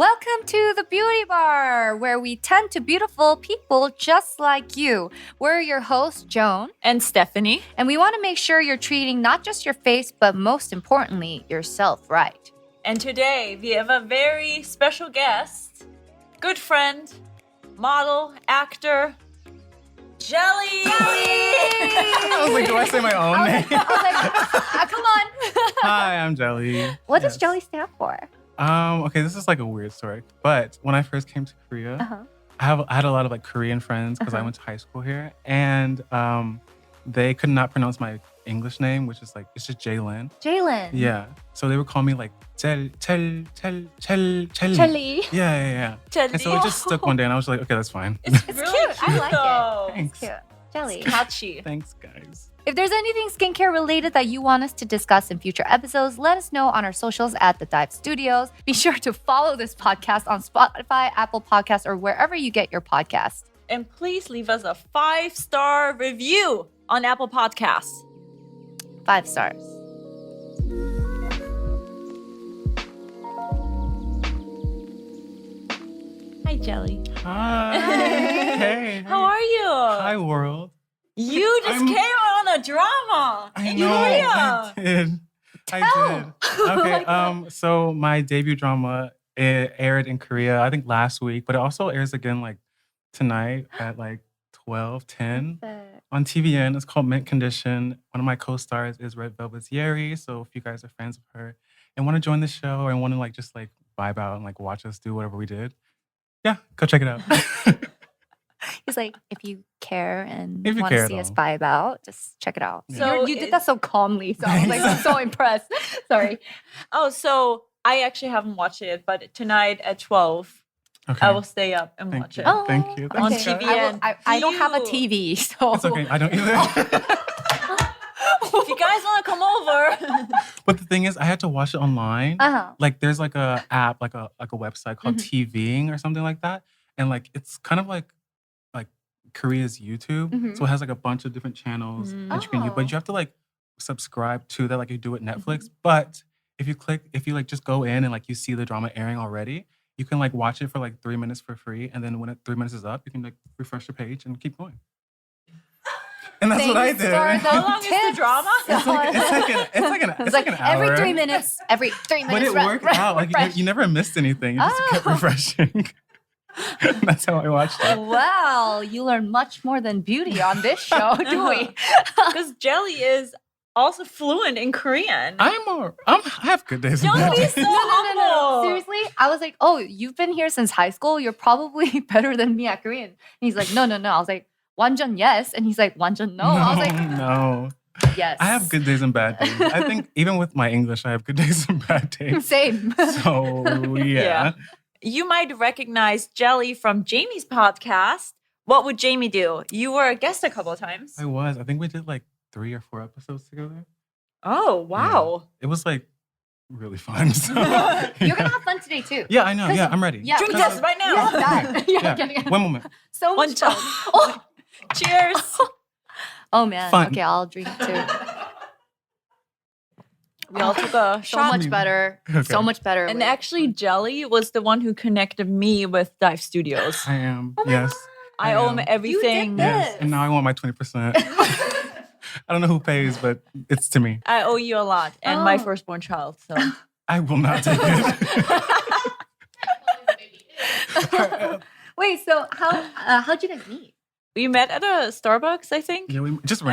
Welcome to the Beauty Bar, where we tend to beautiful people just like you. We're your hosts, Joan and Stefanie, and we want to make sure you're treating not just your face, but most importantly, yourself right. And today we have a very special guest, good friend, model, actor, Jelly! I was like, do I say my own name? I was like, come on. Hi, I'm Jelly. What does Jelly stand for? Okay, this is like a weird story. But when I first came to Korea, I had a lot of like Korean friends because I went to high school here. And they could not pronounce my English name, which is like, it's just Jalen. Jalen. Yeah. So they would call me like Jelly. Jelly. Yeah. Jelly. And so it just stuck one day and I was like, okay, that's fine. It's It's really cute. I like it. Thanks. It's cute. Jelly. It's catchy. Thanks, guys. If there's anything skincare related that you want us to discuss in future episodes, let us know on our socials at The Dive Studios. Be sure to follow this podcast on Spotify, Apple Podcasts, or wherever you get your podcasts. And please leave us a 5-star review on Apple Podcasts. 5 stars. Hi, Jelly. Hi. Hey. How are you? Hi, world. You just came on a drama I in know. Korea. I did. I did. Okay. So my debut drama it aired in Korea, I think last week, but it also airs again like tonight at like 12:10 on TVN. It's called Mint Condition. One of my co-stars is Red Velvet's Yeri. So if you guys are fans of her and want to join the show and want to like just like vibe out and like watch us do whatever we did, yeah, go check it out. He's like, if you care and If you want care to at see us all. vibe out, just check it out. Yeah. So You did that so calmly. So I was like, I'm so impressed. Sorry. Oh, so I actually haven't watched it, but tonight at 12, Okay. I will stay up and Thank watch you. it. Oh, Thank you. On Thanks, TV. guys. I don't have a TV, so It's okay. I don't either. If you guys want to come over. But the thing is, I had to watch it online. Like there's like a app, like a website called TVing or something like that. And like it's kind of like Korea's YouTube. So it has like a bunch of different channels that you can use. But you have to like subscribe to that like you do at Netflix. But if you like just go in and like you see the drama airing already, you can like watch it for like 3 minutes for free. And then when 3 minutes is up, you can like refresh the page and keep going. And that's what I did. How long is the drama? It's like an hour. every 3 minutes. Every 3 minutes. But it worked out. Like you never missed anything. You just kept refreshing. That's how I watched it. Wow, you learn much more than beauty on this show, do we? Because Jelly is also fluent in Korean. I have good days. and Don't bad be days. so humble. Seriously? I was like, oh, you've been here since high school. You're probably better than me at Korean. And he's like, no. I was like, 완전 yes. And he's like, 완전 no. I was like, no. yes. I have good days and bad days. I think even with my English, I have good days and bad days. Same. So yeah. You might recognize Jelly from Jamie's podcast. What would Jamie do? You were a guest a couple of times. I was. I think we did like 3 or 4 episodes together. Oh, wow. It was like really fun. So, You're going to have fun today too. Yeah, I know. Yeah, I'm ready. Yeah. Drink this right now. Yeah. One moment. So much fun. Oh. Cheers. Oh man. Fun. Okay, I'll drink too. We all took a So shot. much better. Okay. So much better. And with- actually, Jelly was the one who connected me with Dive Studios. I am. Oh my Yes. I I owe am. him everything. this. Yes. And now I want my 20%. I don't know who pays, but it's to me. I owe you a lot. And my Oh. firstborn child. So I will not take it. Wait, so how'd you guys meet? we met at a Starbucks, I think. Yeah, we just two,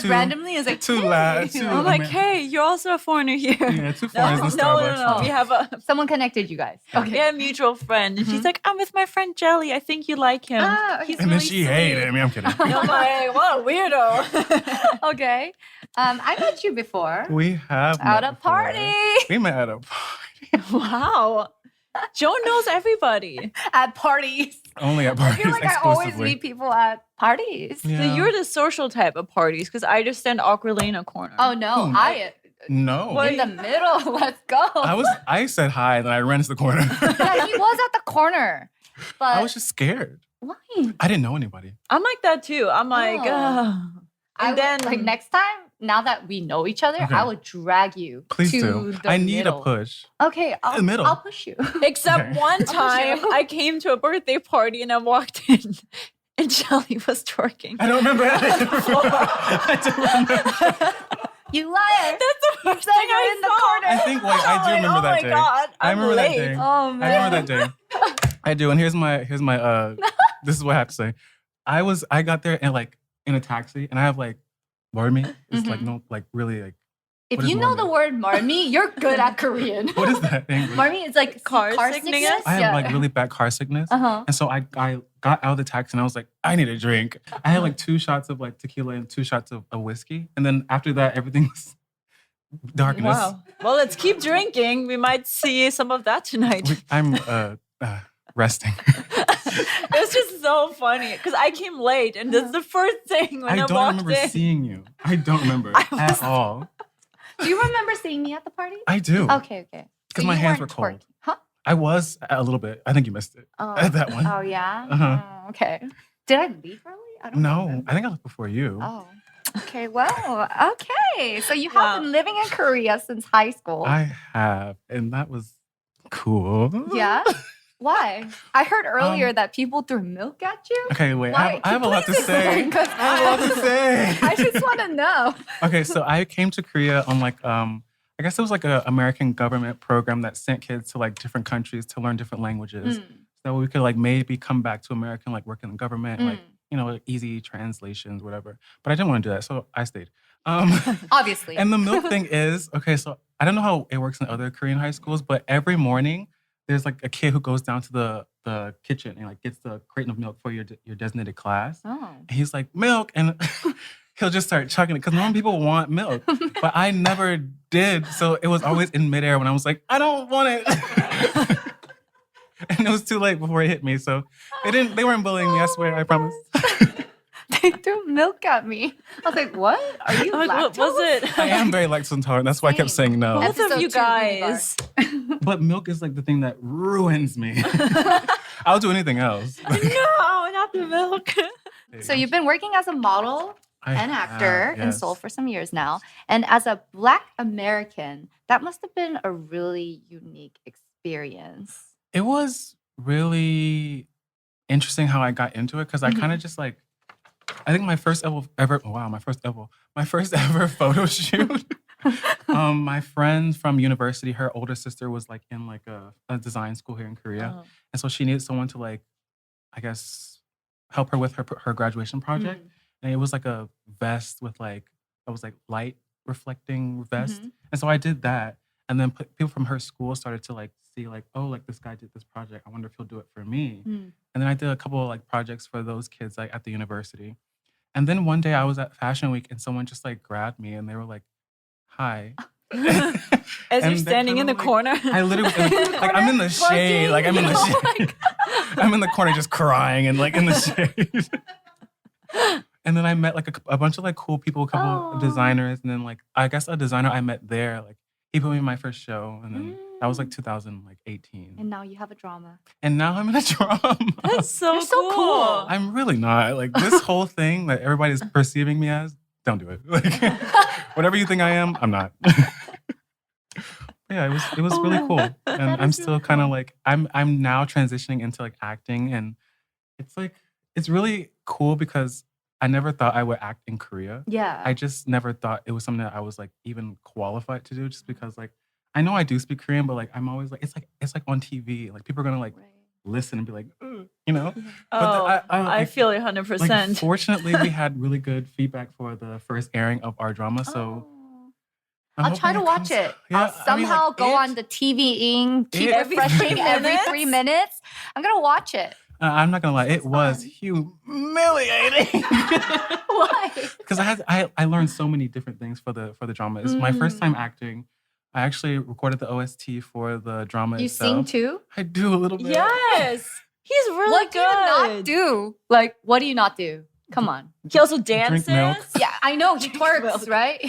randomly? It's like, two hey. lads. Two I'm like, Amer- hey, you're also a foreigner here. Yeah, two foreigners in Starbucks. No. We have Someone connected you guys. we have a mutual friend. And she's like, I'm with my friend Jelly. I think you like him. Ah, okay. He's And then really she sweet." hated me. I'm kidding. And I'm like, what a weirdo. Okay. I met you before. We have At met a before. party. We met at a party. Wow. Joan knows everybody. At parties. Only at I parties feel like I always exclusively. meet people at parties. Yeah. So you're the social type of parties because I just stand awkwardly in a corner. Oh no, I No. in the middle. Let's go. I said hi, then I ran to the corner. Yeah, he was at the corner. But I was just scared. why? I didn't know anybody. I'm like that too. I'm like, Oh. and then like next time, now that we know each other, I would drag you Please to do. the I need middle. a push. Okay, I'll push you. Except one time I came to a birthday party and I walked in and Shelly was twerking. I don't remember that. I don't remember. You liar. That's the first thing I in the corner. I think, wait, I do remember that day. Oh my God, I remember late. that day. Oh, man. I remember that day. I do. And here's my this is what I have to say. I got there and like in a taxi and I have like marmy. It's like no like really like if you know the word marmy, you're good at Korean. What is that in English? Marmy is like car sickness. I have like really bad car sickness. And so I got out of the taxi and I was like, I need a drink. I had like 2 shots of like tequila and 2 shots of whiskey. And then after that, everything was darkness. Wow. Well, let's keep drinking. We might see some of that tonight. I'm resting. It was just so funny because I came late and this is the first thing when I walked in. I don't remember seeing you. I don't remember at all. Do you remember seeing me at the party? I do. Okay. Because my hands were cold. Huh? I was a little bit. I think you missed it. At that one. Oh, yeah? Uh-huh. Okay. Did I leave early? I don't know. No, I think I left before you. Oh. Okay, well, okay. So you have been living in Korea since high school. I have. And that was cool. Yeah? Why? I heard earlier that people threw milk at you. Okay, wait. I have a lot to say. I just want to know. Okay, so I came to Korea on like, I guess it was like an American government program that sent kids to like different countries to learn different languages. So we could like maybe come back to America and like work in the government, like, you know, easy translations, whatever. But I didn't want to do that, so I stayed. Obviously. And the milk thing is, okay, so I don't know how it works in other Korean high schools, but every morning, there's like a kid who goes down to the kitchen and like gets the crate of milk for your designated class. Oh. And he's like, milk. And he'll just start chugging it because normal people want milk. But I never did. So it was always in midair when I was like, I don't want it. And it was too late before it hit me. So they weren't bullying me, I swear, I promise. They threw milk at me. I was like, what? Are you lactose? What was it? I am very lactose intolerant. That's why I kept saying no. Both of you guys. But milk is like the thing that ruins me. I'll do anything else. No, not the milk. So you've been working as a model and actor in Seoul for some years now. And as a Black American, that must have been a really unique experience. It was really interesting how I got into it because I kind of just like, I think my first ever photo shoot. My friend from university, her older sister was like in like a design school here in Korea. And so she needed someone to like, I guess, help her with her graduation project. And it was like a vest with like, it was like light reflecting vest. And so I did that. And then people from her school started to like see like, oh, like this guy did this project. I wonder if he'll do it for me. And then I did a couple of like projects for those kids like at the university. And then one day I was at Fashion Week and someone just like grabbed me and they were like, hi. As you're standing in the corner. I literally was like I'm in the shade. Like I'm in the shade. I'm in the corner just crying and like in the shade. And then I met like a bunch of like cool people, a couple of designers. And then like, I guess a designer I met there, like he put me in my first show. And then that was like 2018. And now you have a drama. And now I'm in a drama. That's so cool. I'm really not. Like this whole thing that everybody's perceiving me as, don't do it. Like whatever you think I am, I'm not. Yeah, it was really cool. And I'm still kind of like, I'm now transitioning into like acting. And it's really cool because I never thought I would act in Korea. Yeah. I just never thought it was something that I was like even qualified to do just because like, I know I do speak Korean, but like, I'm always like, it's like on TV. Like people are going to like listen and be like, you know? But I feel it 100%. Like, fortunately, we had really good feedback for the first airing of our drama. So I'll try to watch it. Yeah, I'll somehow go on the TV-ing, keep refreshing every 3 minutes. I'm going to watch it. I'm not gonna lie, it was humiliating. Why? Because I learned so many different things for the drama. It's my first time acting. I actually recorded the OST for the drama itself. You sing too? I do a little bit. Yes, he's really what good. What do you not do? Like, what do you not do? Come on. He also dances. Drink milk. Yeah, I know. He twerks, right?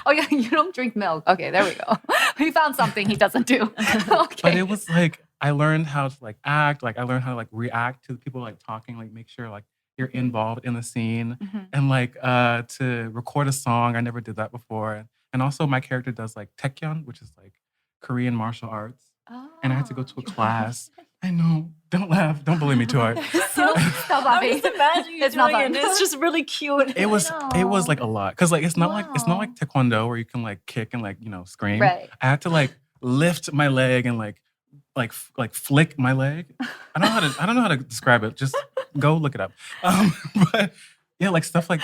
Oh yeah, you don't drink milk. Okay, there we go. We found something he doesn't do. Okay. But it was like I learned how to like act. Like I learned how to like react to people like talking. Like make sure like you're involved in the scene. And like to record a song, I never did that before. And also my character does like taekyon, which is like Korean martial arts. And I had to go to a class. I know. Don't laugh. Don't bully me too hard. Stop laughing. I'm just imagining you doing it. It's just really cute. It was like a lot. Cause like it's not like taekwondo where you can like kick and like, scream. Right. I had to like lift my leg and like flick my leg. I don't know how to describe it. Just go look it up. But yeah, like stuff like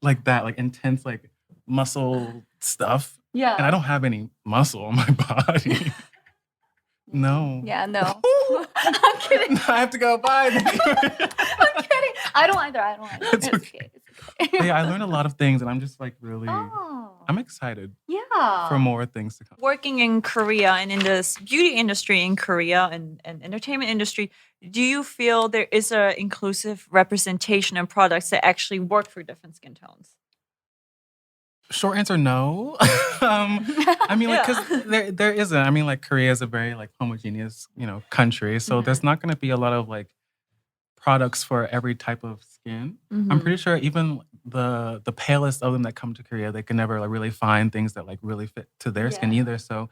that, like intense like muscle stuff. Yeah. And I don't have any muscle on my body. No. Yeah, no. I'm kidding. I have to go. Bye. I'm kidding. I don't either. It's okay. Yeah, I learned a lot of things, and I'm just like really. I'm excited. Yeah. For more things to come. Working in Korea and in this beauty industry in Korea and entertainment industry, do you feel there is an inclusive representation of products that actually work for different skin tones? Short answer, no. I mean, like, because there isn't. I mean, like, Korea is a very like homogeneous, country. So there's not going to be a lot of like products for every type of skin. I'm pretty sure even the palest of them that come to Korea, they can never like really find things that like really fit to their skin either. So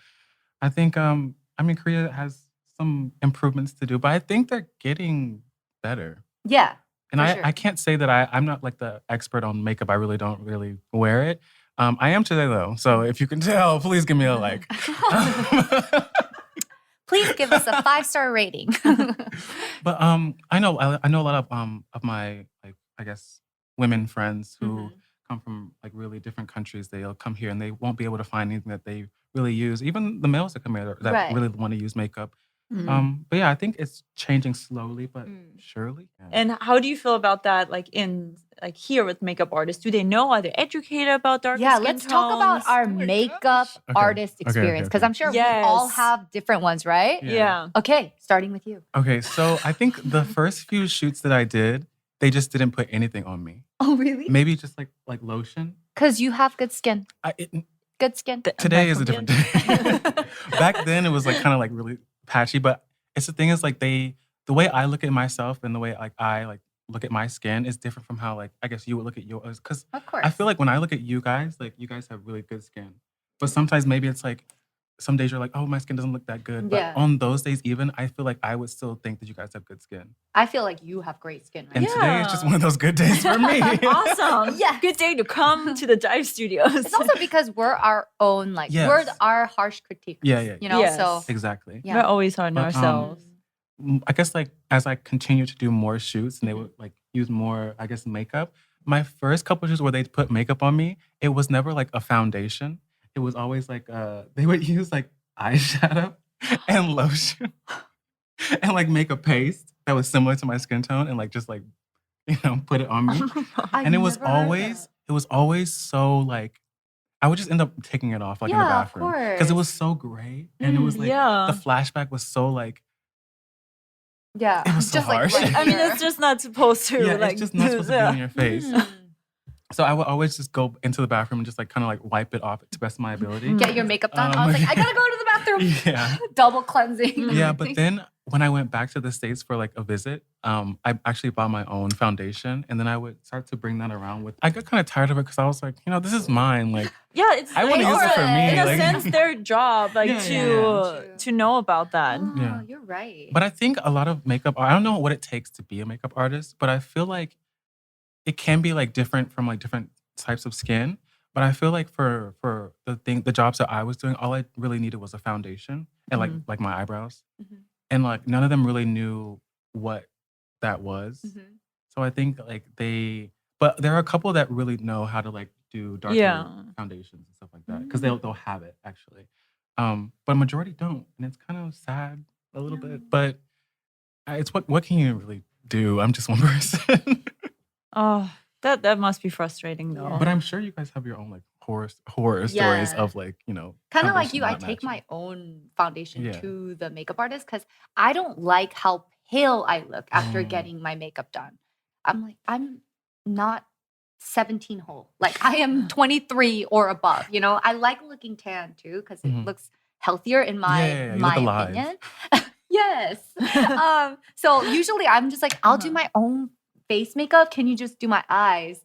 I think, Korea has some improvements to do, but I think they're getting better. Yeah. And I can't say that I'm not like the expert on makeup. I really don't really wear it. I am today though. So if you can tell, please give me a like. Please give us a 5-star rating. But I know a lot of my like I guess women friends who come from like really different countries. They'll come here and they won't be able to find anything that they really use. Even the males that come here that really want to use makeup. But yeah, I think it's changing slowly, but surely. Yeah. And how do you feel about that? Like here with makeup artists, do they know? Are they educated about darker skin let's tones? talk about our makeup artist experience because I'm sure we all have different ones, right? Yeah. Okay, starting with you. Okay, so I think the first few shoots that I did, they just didn't put anything on me. Oh, really? Maybe just like lotion. Because you have good skin. Good skin. Today is a different day. Back then, it was like kind of like really patchy, but it's the thing is like the way I look at myself and the way like I like look at my skin is different from how like I guess you would look at yours. Because I feel like when I look at you guys, like you guys have really good skin, but sometimes maybe it's like some days you're like, oh, my skin doesn't look that good. But on those days, even I feel like I would still think that you guys have good skin. I feel like you have great skin. Right? And today is just one of those good days for me. Awesome. Yeah. Good day to come to the Dive Studios. It's also because we're our own, like, we're our harsh critiques. Yeah. You know, so. Exactly. Yeah. We're always hard on ourselves. I guess, like, as I continue to do more shoots and they would, like, use more, I guess, makeup, my first couple shoots where they put makeup on me, it was never, like, a foundation. It was always, like, they would use, like, eyeshadow and lotion and, like, make a paste that was similar to my skin tone and, like, just, like, you know, put it on me. And it was always so, like, I would just end up taking it off, like, in the bathroom. Because it was so gray. And it was, like, the flashback was so, like, yeah, it was so just harsh. Like, I mean, it's just not supposed to. Yeah, like, it's just not supposed to be on your face. So I would always just go into the bathroom and just like kind of like wipe it off to the best of my ability. Get your makeup done. I was like, I gotta go to the bathroom. Yeah. Double cleansing. Yeah, but then when I went back to the States for like a visit, I actually bought my own foundation and then I would start to bring that around with. I got kind of tired of it because I was like, you know, this is mine. Like, yeah, it's I want to use it for me. In a like, sense, their job, like to know about that. Oh, you're right. But I think a lot of makeup, I don't know what it takes to be a makeup artist, but I feel like it can be like different from like different types of skin. But I feel like for the jobs that I was doing, all I really needed was a foundation and like my eyebrows. And like none of them really knew what that was. So I think like but there are a couple that really know how to like do darker foundations and stuff like that. Because they'll have it actually. But majority don't. And it's kind of sad a little bit. But it's what can you really do? I'm just one person. Oh, that must be frustrating though. But I'm sure you guys have your own like horror stories of like, you know. Kind of like you, I take my own foundation to the makeup artist because I don't like how pale I look after getting my makeup done. I'm like, I'm not 17 whole. Like I am 23 or above, you know. I like looking tan too because it looks healthier in my opinion. Yes. So usually I'm just like, I'll do my own face makeup. Can you just do my eyes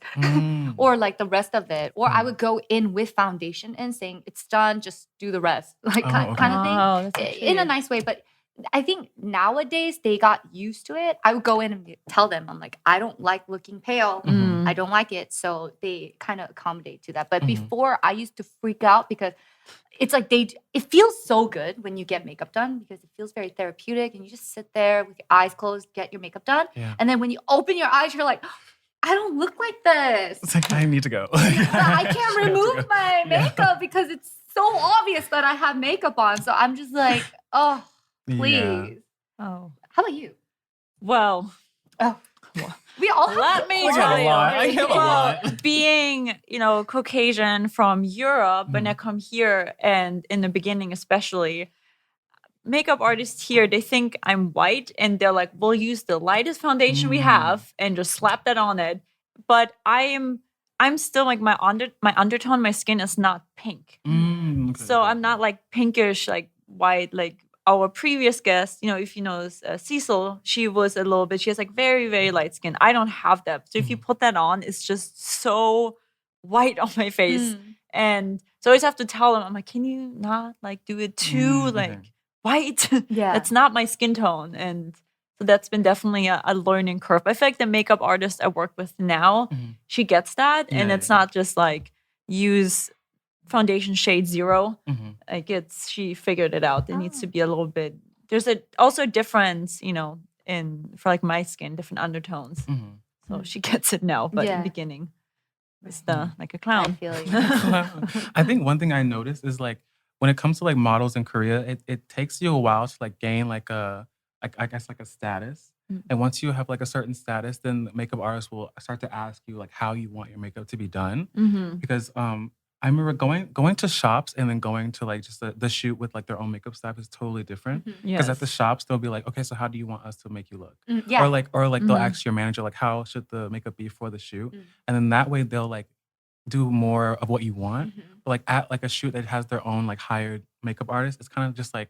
or like the rest of it? Or I would go in with foundation and saying, it's done, just do the rest. Like kind of thing in a nice way. But I think nowadays they got used to it. I would go in and tell them, I'm like, I don't like looking pale. I don't like it. So they kind of accommodate to that. But before I used to freak out because it's like it feels so good when you get makeup done because it feels very therapeutic and you just sit there with your eyes closed, get your makeup done. Yeah. And then when you open your eyes, you're like, I don't look like this. It's like, I need to go. I can't remove my makeup because it's so obvious that I have makeup on. So I'm just like, oh, please. Yeah. Oh. How about you? Well. We all have Let me tell you. I have a lot. Being, Caucasian from Europe, when I come here, and in the beginning especially, makeup artists here, they think I'm white, and they're like, we'll use the lightest foundation we have and just slap that on it. But I'm still like my undertone, my skin is not pink. Okay. So I'm not like pinkish, like white, like our previous guest, if you know Cecil, she has like very, very light skin. I don't have that. So if you put that on, it's just so white on my face. And so I always have to tell them, I'm like, can you not like do it too white? Yeah. That's not my skin tone. And so that's been definitely a learning curve. I feel like the makeup artist I work with now, she gets that. And it's not just like use foundation shade 0. Like she figured it out. It needs to be a little bit. There's also a difference, for like my skin, different undertones. So she gets it now, but in the beginning, it's like a clown. I feel you. I think one thing I noticed is like when it comes to like models in Korea, it takes you a while to like gain like a status. And once you have like a certain status, then the makeup artists will start to ask you like how you want your makeup to be done. Because I remember going to shops and then going to like just the shoot with like their own makeup staff is totally different. Because at the shops they'll be like, okay, so how do you want us to make you look? Or like they'll ask your manager like, how should the makeup be for the shoot? And then that way they'll like do more of what you want. But like at like a shoot that has their own like hired makeup artist, it's kind of just like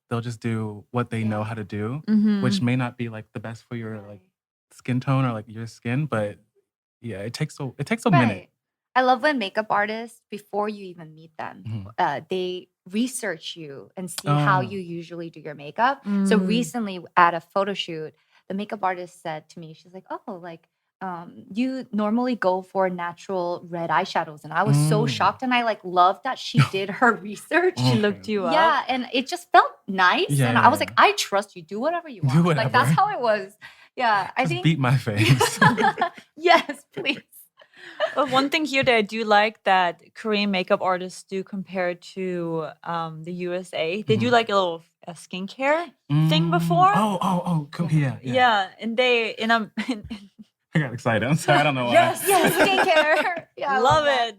they'll just do what they know how to do, which may not be like the best for your like skin tone or like your skin, but yeah, it takes a minute. I love when makeup artists, before you even meet them, they research you and see how you usually do your makeup. So recently at a photo shoot, the makeup artist said to me, she's like, oh, like, you normally go for natural red eyeshadows. And I was so shocked. And I like loved that she did her research. She looked you up. Yeah. And it just felt nice. And I was like, I trust you. Do whatever you want. Do whatever. Like that's how it was. Yeah. I think beat my face. Yes, please. But one thing here that I do like that Korean makeup artists do compared to the USA, they do like a little skincare thing before. Come here. Yeah, and I got excited. I'm sorry, I don't know why. Yes, skincare. Yeah, I love it.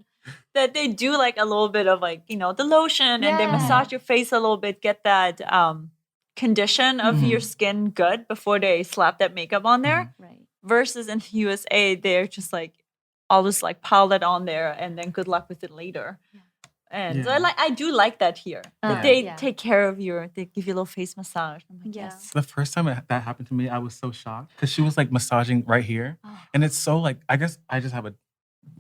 That they do like a little bit of like, the lotion and they massage your face a little bit, get that condition of your skin good before they slap that makeup on there. Right. Versus in the USA, they're just like, I'll just like pile that on there and then good luck with it later. And so I do like that here. That they take care of they give you a little face massage. I'm like, yes. The first time that happened to me, I was so shocked because she was like massaging right here. And it's so like, I guess I just have a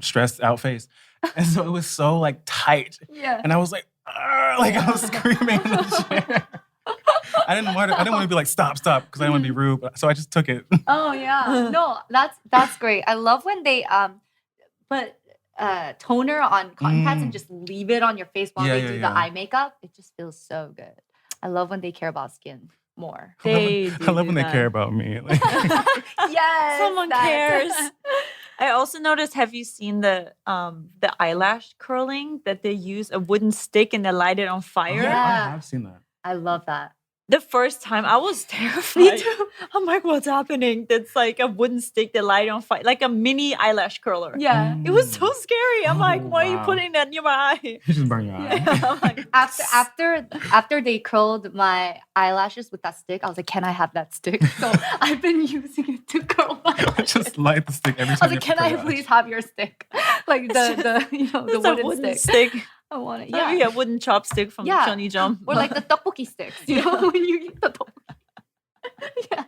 stressed out face. And so it was so like tight. Yeah. And I was like I was screaming in the chair. I didn't want to be like, stop, because I didn't want to be rude. So I just took it. Oh yeah. No, that's great. I love when they put toner on cotton pads and just leave it on your face while they do the eye makeup. It just feels so good. I love when they care about skin more. I love when they care about me. Like, yes, someone cares. I also noticed. Have you seen the eyelash curling that they use a wooden stick and they light it on fire? Yeah, I have seen that. I love that. The first time I was terrified. Me too. I'm like, what's happening? That's like a wooden stick that light on fire, like a mini eyelash curler. Yeah. It was so scary. I'm like, why are you putting that near my eye? You just burn your eye. I'm like, after they curled my eyelashes with that stick, I was like, can I have that stick? So I've been using it to curl my eyelashes. Just light the stick every time. I was like, can I please have your stick? Like the wooden stick. I want it. Yeah, a wooden chopstick from Johnny Jump. Or like the tteokbokki sticks, when you eat the tteokbokki.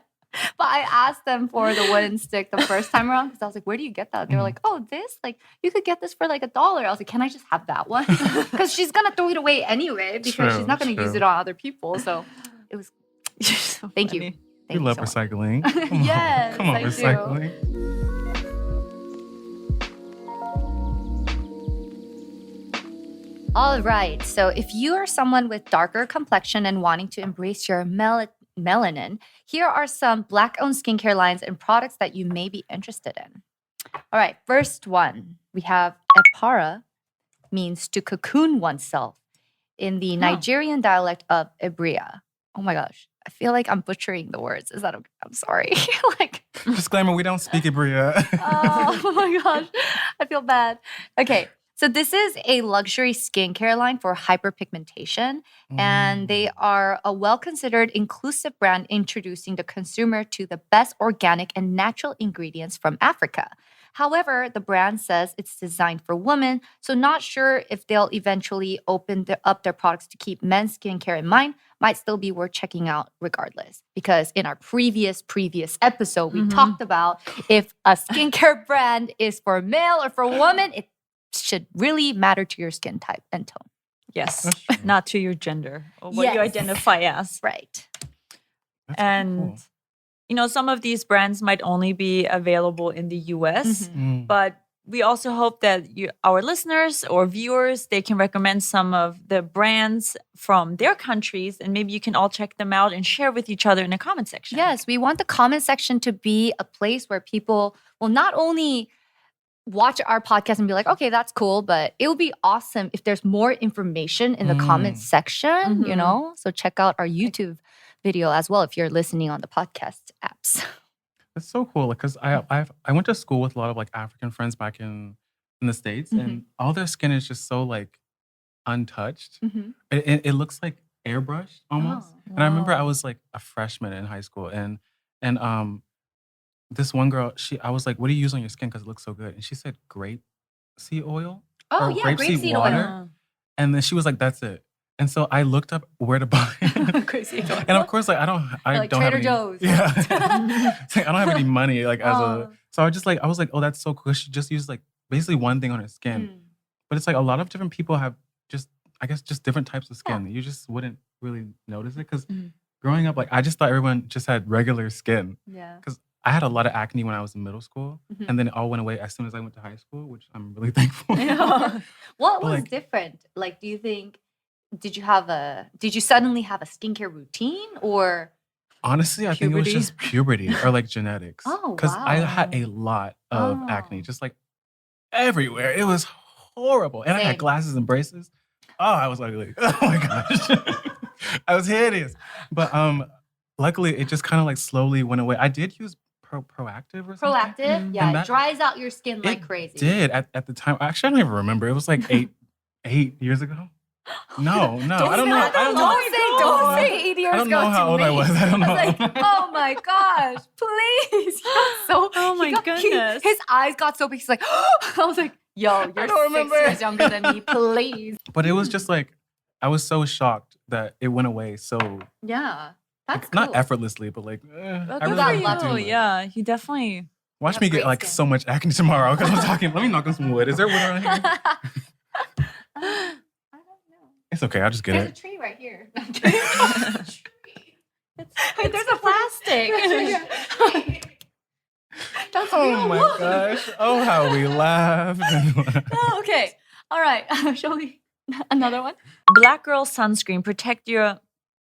But I asked them for the wooden stick the first time around because I was like, where do you get that? They were like, oh, this? Like, you could get this for like $1. I was like, can I just have that one? Because she's going to throw it away anyway because she's not going to use it on other people. So it was, So thank funny. you. We love so much. recycling. Yes, Come on, I do. recycling. All right. So if you are someone with darker complexion and wanting to embrace your melanin, here are some Black-owned skincare lines and products that you may be interested in. All right. First one, we have Epara, means to cocoon oneself in the Nigerian dialect of Ibria. Oh my gosh. I feel like I'm butchering the words. Is that okay? I'm sorry. Disclaimer, we don't speak Ibria. Oh my gosh. I feel bad. Okay. So this is a luxury skincare line for hyperpigmentation, and they are a well-considered inclusive brand introducing the consumer to the best organic and natural ingredients from Africa. However, the brand says it's designed for women, so not sure if they'll eventually open up their products to keep men's skincare in mind. Might still be worth checking out regardless. Because in our previous episode, we talked about if a skincare brand is for male or for woman, it should really matter to your skin type and tone. Yes, not to your gender or what you identify as. Right. That's And, cool. Some of these brands might only be available in the US, but we also hope that our listeners or viewers, they can recommend some of the brands from their countries, and maybe you can all check them out and share with each other in the comment section. Yes, we want the comment section to be a place where people will not only watch our podcast and be like, okay, that's cool, but it would be awesome if there's more information in the comment section, So check out our YouTube video as well if you're listening on the podcast apps. It's so cool because I went to school with a lot of like African friends back in the States, and all their skin is just so like untouched. It looks like airbrushed almost. Oh, and I remember I was like a freshman in high school, and this one girl, I was like, "What do you use on your skin? Because it looks so good." And she said, "Grapeseed oil." Oh or yeah, grapeseed oil. And then she was like, "That's it." And so I looked up where to buy it. Grapeseed oil. And of course, like I don't Trader have any, Joe's. Yeah, it's like, I don't have any money. Like so I was like, oh, that's so cool. She just used like basically one thing on her skin, but it's like a lot of different people have just different types of skin. You just wouldn't really notice it because growing up, like I just thought everyone just had regular skin. Yeah. Because I had a lot of acne when I was in middle school, and then it all went away as soon as I went to high school, which I'm really thankful for. What was different? Like, do you think? Did you suddenly have a skincare routine or? Honestly, I think it was just puberty or like genetics. Oh, because I had a lot of acne, just like everywhere. It was horrible. And I had glasses and braces. Oh, I was ugly. Oh my gosh. I was hideous. But luckily, it just kind of like slowly went away. I did use Proactive or something. Proactive? Yeah, it dries out your skin like crazy. It did at the time. Actually, I don't even remember. It was like 8 years ago. No, I don't know. Don't say 8 years ago. I don't know how old I was. I don't know. Like, oh my gosh, please. Oh my goodness. His eyes got so big. He's like, I was like, yo, you're 6 years younger than me, please. But it was just like, I was so shocked that it went away. So yeah, that's cool. Not effortlessly, but like, I really got didn't lucky. do it. Yeah, he definitely. Watch me get like so much acne tomorrow because I'm talking. Let me knock on some wood. Is there wood around here? It's okay. I'll just get There's it. a tree right here. There's a plastic. Oh my gosh. Oh, how we laughed. Okay. All right. Shall we? Another one? Black Girl Sunscreen. Protect your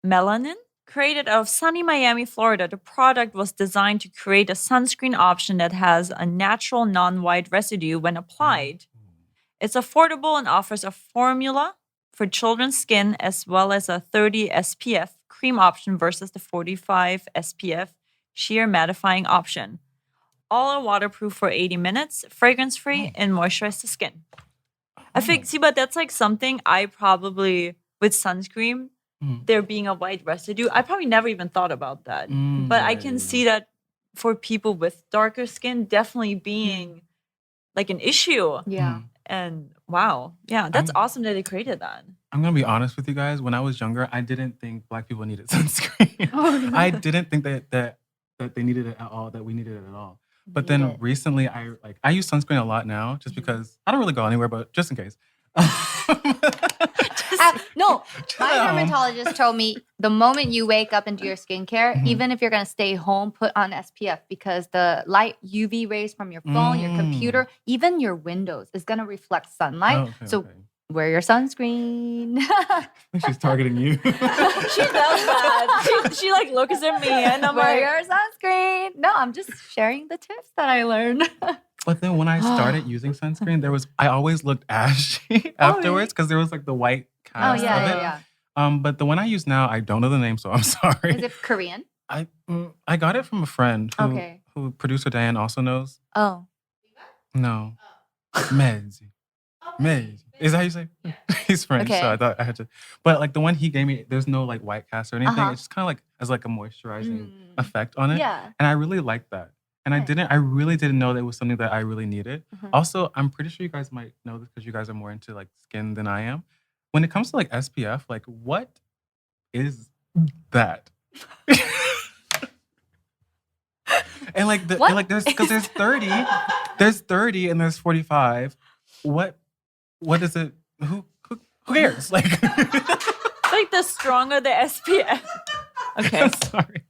melanin. Created out of sunny Miami, Florida, the product was designed to create a sunscreen option that has a natural non-white residue when applied. It's affordable and offers a formula for children's skin as well as a 30 SPF cream option versus the 45 SPF sheer mattifying option. All are waterproof for 80 minutes, fragrance-free, and moisturize the skin. I think, but that's like something I probably, with sunscreen, there being a white residue, I probably never even thought about that. But I can see that for people with darker skin, definitely being like an issue. Yeah. And wow. Yeah, that's awesome that they created that. I'm going to be honest with you guys. When I was younger, I didn't think Black people needed sunscreen. I didn't think that that they needed it at all, that we needed it at all. But then recently, I use sunscreen a lot now, just because I don't really go anywhere, but just in case. No, my dermatologist told me the moment you wake up and do your skincare, even if you're going to stay home, put on SPF because the light UV rays from your phone, your computer, even your windows is going to reflect sunlight. Wear your sunscreen. She's targeting you. She does that. She like looks at me and I'm wear your sunscreen. No, I'm just sharing the tips that I learned. But then when I started using sunscreen, I always looked ashy afterwards because there was like the white cast of it. But the one I use now, I don't know the name, so I'm sorry. Is it Korean? I got it from a friend who producer Diane also knows. Oh. No. Meds. Is that how you say? He's French, so I thought I had to. But like the one he gave me, there's no like white cast or anything. It's just kind of like has like a moisturizing effect on it. Yeah. And I really like that. And I really didn't know that it was something that I really needed. Also, I'm pretty sure you guys might know this because you guys are more into like skin than I am. When it comes to like SPF, like what is that? And like there's 30, there's 30 and there's 45. What is it? Who cares? Like like the stronger the SPF. Okay. I'm sorry.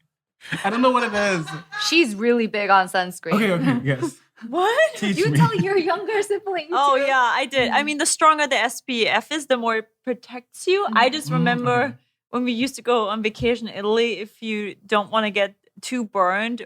I don't know what it is. She's really big on sunscreen. Okay, yes. What? You tell your younger sibling too. Oh yeah, I did. I mean, the stronger the SPF is, the more it protects you. I just remember when we used to go on vacation in Italy, if you don't want to get too burned,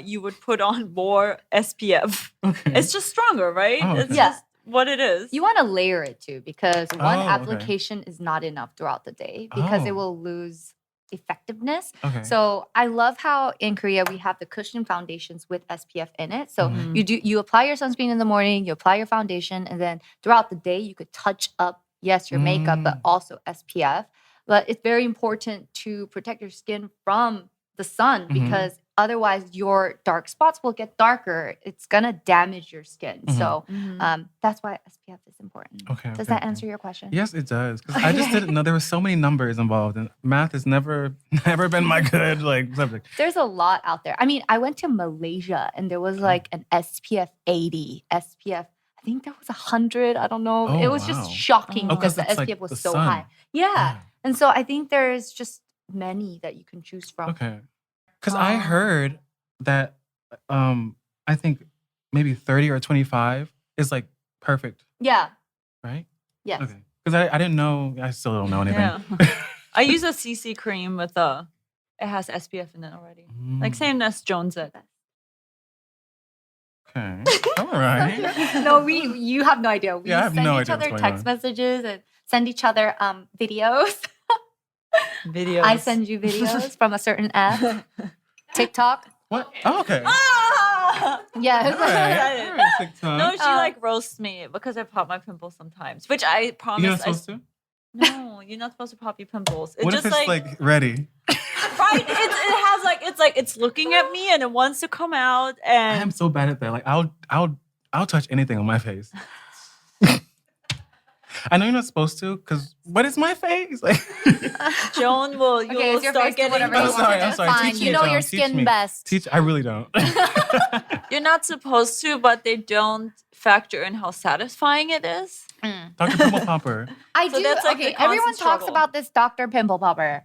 you would put on more SPF. Okay. It's just stronger, right? Oh, okay. It's just what it is. You want to layer it too because one application is not enough throughout the day because it will lose effectiveness. Okay. So I love how in Korea we have the cushion foundations with SPF in it. So you apply your sunscreen in the morning, you apply your foundation, and then throughout the day you could touch up, yes, your makeup, but also SPF. But it's very important to protect your skin from the sun because otherwise your dark spots will get darker. It's gonna damage your skin. So that's why SPF is important. Does that answer your question? Yes, it does. Because I just didn't know there were so many numbers involved, and math has never been my good like subject. There's a lot out there. I mean, I went to Malaysia and there was like an SPF 80, SPF. I think there was 100. I don't know. It was just shocking because the SPF was so high. Yeah. And so I think there's just many that you can choose from. Okay. Because I heard that I think maybe 30 or 25 is like perfect. Yeah. Right? Yes. Okay. Because I didn't know, I still don't know anything. Yeah. I use a CC cream with it has SPF in it already. Like same as Joan said. Okay. All right. No, you have no idea. We send each other text messages and send each other videos. I send you videos from a certain app. TikTok. What? Oh, okay. Yes. Right. No, she like roasts me because I pop my pimples sometimes, which I promise. You're not supposed to? No, you're not supposed to pop your pimples. What if it's like ready? Right? It has like it's looking at me and it wants to come out. And I'm so bad at that. Like I'll touch anything on my face. I know you're not supposed to, because what is my face? Like, Joan you'll start getting. I'm sorry. Fine. You know your skin best. I really don't. You're not supposed to, but they don't factor in how satisfying it is. Dr. Pimple Popper. I do. That's like everyone struggle. talks about this Dr. Pimple Popper.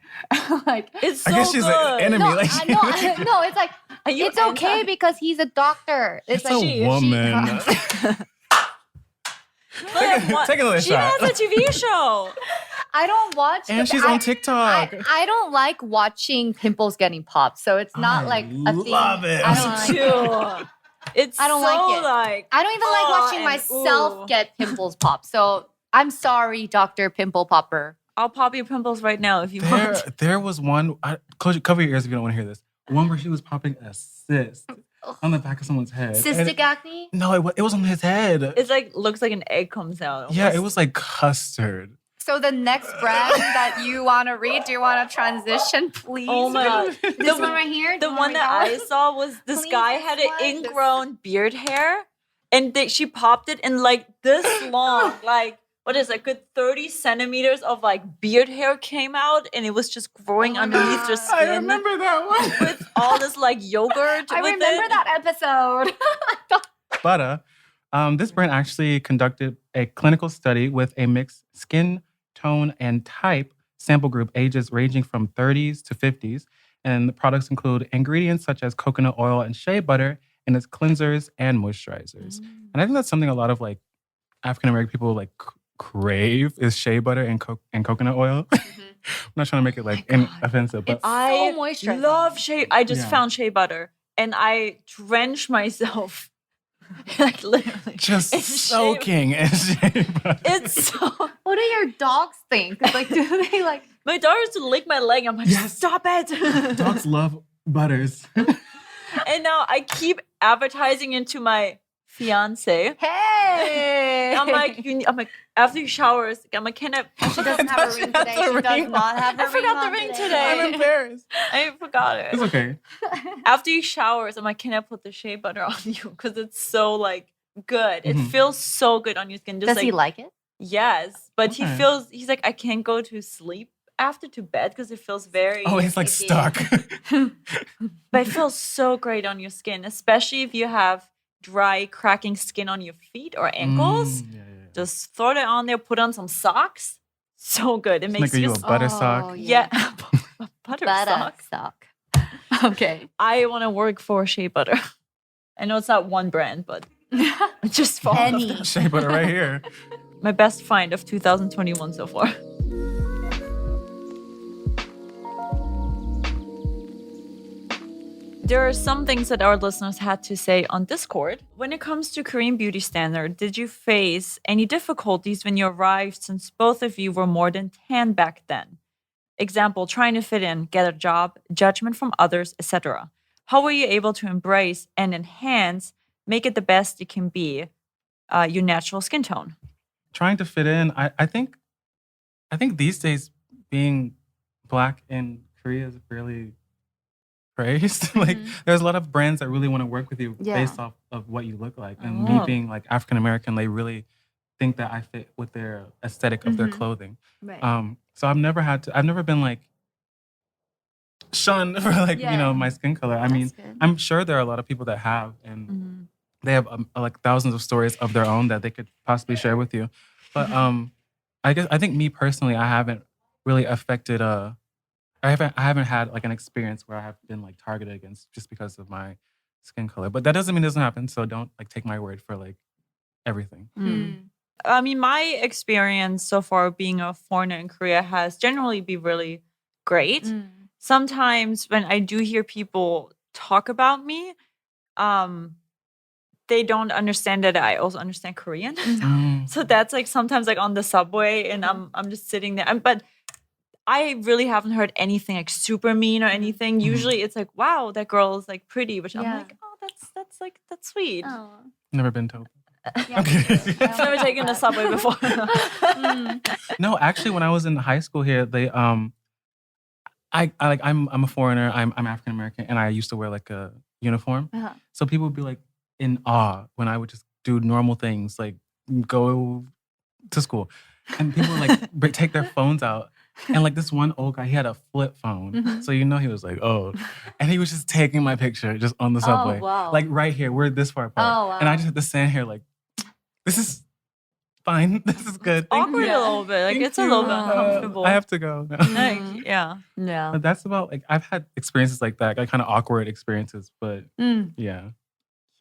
Like it's so I guess she's an enemy. No, no, it's like it's okay because he's a doctor. It's like a woman. Take another shot. She has a TV show. I don't watch. And she's on TikTok. I don't like watching pimples getting popped, so it's not like a thing. Love it. I don't like it. I don't like it. I don't even like watching myself get pimples pop. So I'm sorry, Dr. Pimple Popper. I'll pop your pimples right now if you want. There was one. Cover your ears if you don't want to hear this. One where she was popping a cyst on the back of someone's head. Cystic acne? No, it was on his head. It's like looks like an egg comes out. Almost. Yeah, it was like custard. So the next brand that you want to read, do you want to transition, please? Oh my God. This one right here? The one that I saw was this guy had an ingrown beard hair and she popped it in like this long, like what is it, good 30 centimeters of like beard hair came out, and it was just growing underneath your skin. I remember that one. With all this like yogurt. I remember that episode. But this brand actually conducted a clinical study with a mixed skin tone and type sample group, ages ranging from 30s to 50s. And the products include ingredients such as coconut oil and shea butter in its cleansers and moisturizers. And I think that's something a lot of like African American people like crave is shea butter and coconut oil. I'm not trying to make it like offensive, but I so moisturizing. love shea. I just found shea butter and I drenched myself. Like literally, just soaking in shea butter. It's so. What do your dogs think? Like, do they like? My dog used to lick my leg. I'm like, stop it. Dogs love butters. And now I keep advertising into my fiance. Hey, I'm like, after he showers, I'm like, can I? She doesn't have a ring today. She does not have a ring. I forgot the ring today. I'm embarrassed. I forgot it. It's okay. After he showers, I'm like, can I put the shea butter on you? Because it's so like good. It feels so good on your skin. Just does he like it? Yes, but he's like, I can't go to sleep after to bed because it feels very. Oh, he's like stuck. But it feels so great on your skin, especially if you have dry, cracking skin on your feet or ankles. Just throw it on there, put on some socks. So good. It makes you a butter sock. Yeah. butter sock. Okay. I want to work for shea butter. I know it's not one brand, but just for all of them. Shea butter right here. My best find of 2021 so far. There are some things that our listeners had to say on Discord. When it comes to Korean beauty standard, did you face any difficulties when you arrived since both of you were more than 10 back then? Example, trying to fit in, get a job, judgment from others, etc. How were you able to embrace and enhance, make it the best it can be, your natural skin tone? Trying to fit in, I think these days being Black in Korea is really praised. Like there's a lot of brands that really want to work with you based off of what you look like. And me being like African American, they really think that I fit with their aesthetic of their clothing. Right. So I've never been like shunned for like, my skin color. I mean, good. I'm sure there are a lot of people that have, and they have like thousands of stories of their own that they could possibly share with you. But I think me personally, I haven't really affected I haven't had like an experience where I have been like targeted against just because of my skin color. But that doesn't mean it doesn't happen. So don't like take my word for like everything. I mean, my experience so far being a foreigner in Korea has generally been really great. Sometimes when I do hear people talk about me, they don't understand that I also understand Korean. So that's like sometimes like on the subway and I'm just sitting there. But I really haven't heard anything like super mean or anything. Usually it's like, wow, that girl is like pretty, which I'm like, oh, that's sweet. Never been told. I've never taken the subway before. No, actually, when I was in high school here, they I'm a foreigner. I'm African American, and I used to wear like a uniform. So people would be like in awe when I would just do normal things like go to school, and people would like take their phones out. And like this one old guy, he had a flip phone. So he was like, oh. And he was just taking my picture just on the subway. Oh, wow. Like right here, we're this far apart. Oh, wow. And I just had to stand here like, this is fine. This is good. Awkward a little bit. Like it's a little bit uncomfortable. I have to go. Yeah. But that's about like, I've had experiences like that, like kind of awkward experiences. But yeah.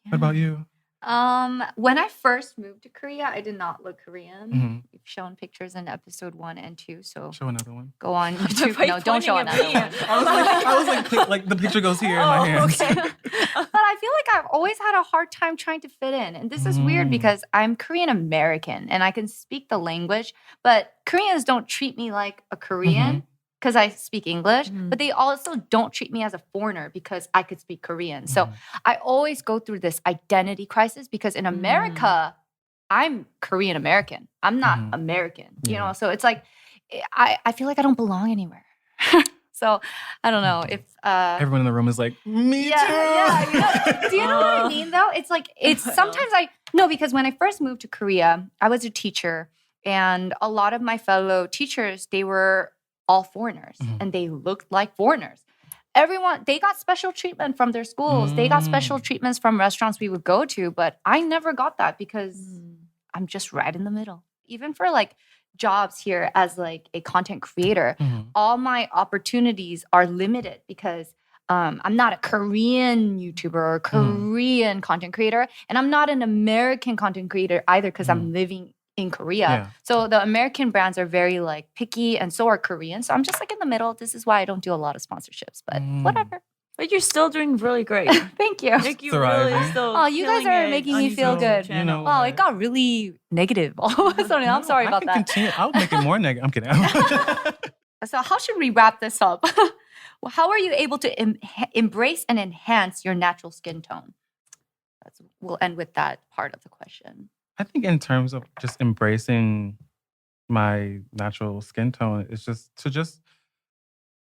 What about you? When I first moved to Korea, I did not look Korean. We've shown pictures in episode 1 and 2, so show another one. Go on YouTube. No, don't show another one. I was like the picture goes here in my hands. Okay. But I feel like I've always had a hard time trying to fit in, and this is weird because I'm Korean American and I can speak the language, but Koreans don't treat me like a Korean. Because I speak English, but they also don't treat me as a foreigner because I could speak Korean. So I always go through this identity crisis because in America, I'm Korean American. I'm not American, you know? So it's like, I feel like I don't belong anywhere. So I don't know if... everyone in the room is like, me too. Yeah. Do you know what I mean though? It's like, sometimes because when I first moved to Korea, I was a teacher. And a lot of my fellow teachers, they were all foreigners and they looked like foreigners. Everyone, they got special treatment from their schools. They got special treatments from restaurants we would go to, but I never got that because I'm just right in the middle. Even for like jobs here as like a content creator, all my opportunities are limited because I'm not a Korean YouTuber or Korean content creator, and I'm not an American content creator either because I'm living in Korea. Yeah. So the American brands are very like picky, and so are Korean. So I'm just like in the middle. This is why I don't do a lot of sponsorships, but whatever. But you're still doing really great. Thank you. Like you really still. Oh, you guys are making me feel good. You know, wow, it got really negative all of a sudden. I'm sorry about that. Continue. I'll make it more negative. I'm kidding. So how should we wrap this up? How are you able to embrace and enhance your natural skin tone? We'll end with that part of the question. I think in terms of just embracing my natural skin tone, it's just to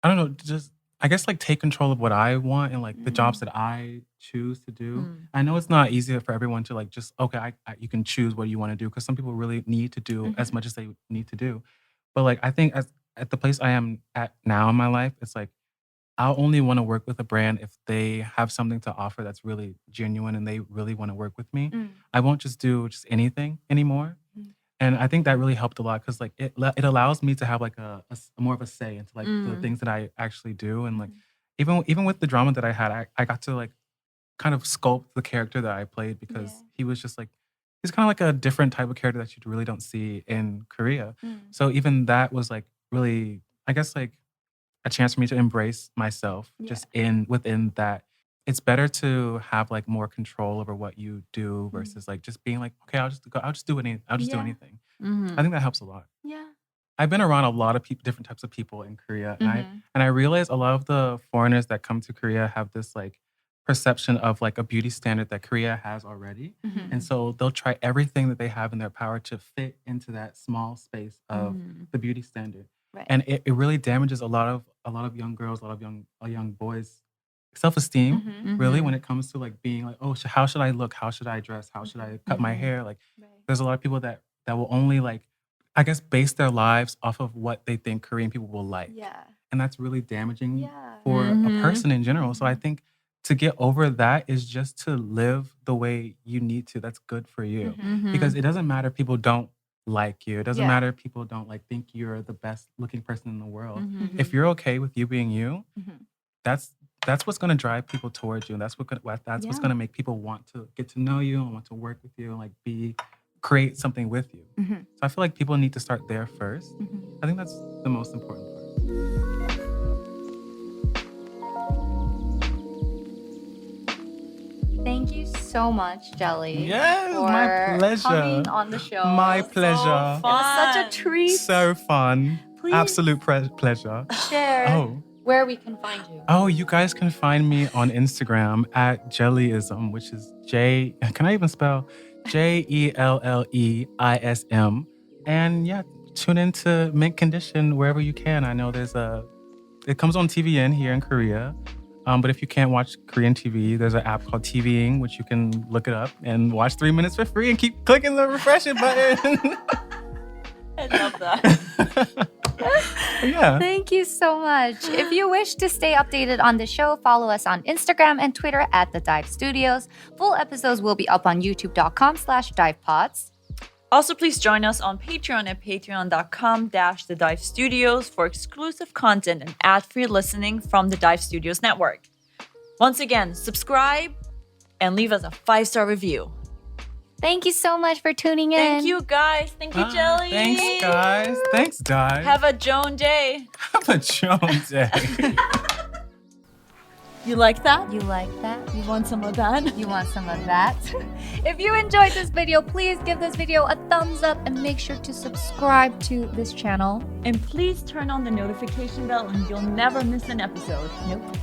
I don't know, I guess like take control of what I want and like the jobs that I choose to do. I know it's not easy for everyone to like just, okay, you can choose what you want to do because some people really need to do as much as they need to do. But like, I think at the place I am at now in my life, it's like, I'll only want to work with a brand if they have something to offer that's really genuine and they really want to work with me. I won't just do just anything anymore. And I think that really helped a lot because like it allows me to have like a more of a say into like the things that I actually do. And like even with the drama that I had, I got to like kind of sculpt the character that I played because he was just like, he's kind of like a different type of character that you really don't see in Korea. So even that was like really, I guess like a chance for me to embrace myself just within that. It's better to have like more control over what you do versus like just being like, okay, I'll just do anything. I think that helps a lot. Yeah. I've been around a lot of different types of people in Korea, and I realize a lot of the foreigners that come to Korea have this like perception of like a beauty standard that Korea has already, and so they'll try everything that they have in their power to fit into that small space of the beauty standard, and it really damages a lot of young girls, a lot of young boys' self-esteem, really, when it comes to like being like, oh, how should I look? How should I dress? How should I cut my hair? Like, there's a lot of people that will only like, I guess, base their lives off of what they think Korean people will like. Yeah. And that's really damaging for a person in general. So I think to get over that is just to live the way you need to. That's good for you. Because it doesn't matter if people don't like you. It doesn't matter if people don't like think you're the best looking person in the world. If you're okay with you being you, that's what's going to drive people towards you, and that's what's going to make people want to get to know you and want to work with you and like create something with you. So I feel like people need to start there first. I think that's the most important part. Thank you so much, Jelly. Yes, for my pleasure. coming on the show. My pleasure. So It was such a treat. So fun. Please Absolute pleasure. share where we can find you. Oh, you guys can find me on Instagram at Jellyism, which is can I even spell? JELLEISM. And yeah, tune into Mint Condition wherever you can. I know it comes on TVN here in Korea. But if you can't watch Korean TV, there's an app called TVing, which you can look it up and watch 3 minutes for free and keep clicking the refresh it button. I love that. Yeah. Thank you so much. If you wish to stay updated on the show, follow us on Instagram and Twitter at The Dive Studios. Full episodes will be up on youtube.com/divepods. Also, please join us on Patreon at patreon.com/The Dive Studios for exclusive content and ad-free listening from the Dive Studios network. Once again, subscribe and leave us a 5-star review. Thank you so much for tuning in. Thank you, guys. Thank you, Jelly. Thanks, guys. Thanks, guys. Have a Joan day. Have a Joan day. You like that? You like that? You want some of that? You want some of that? If you enjoyed this video, please give this video a thumbs up and make sure to subscribe to this channel. And please turn on the notification bell and you'll never miss an episode. Nope.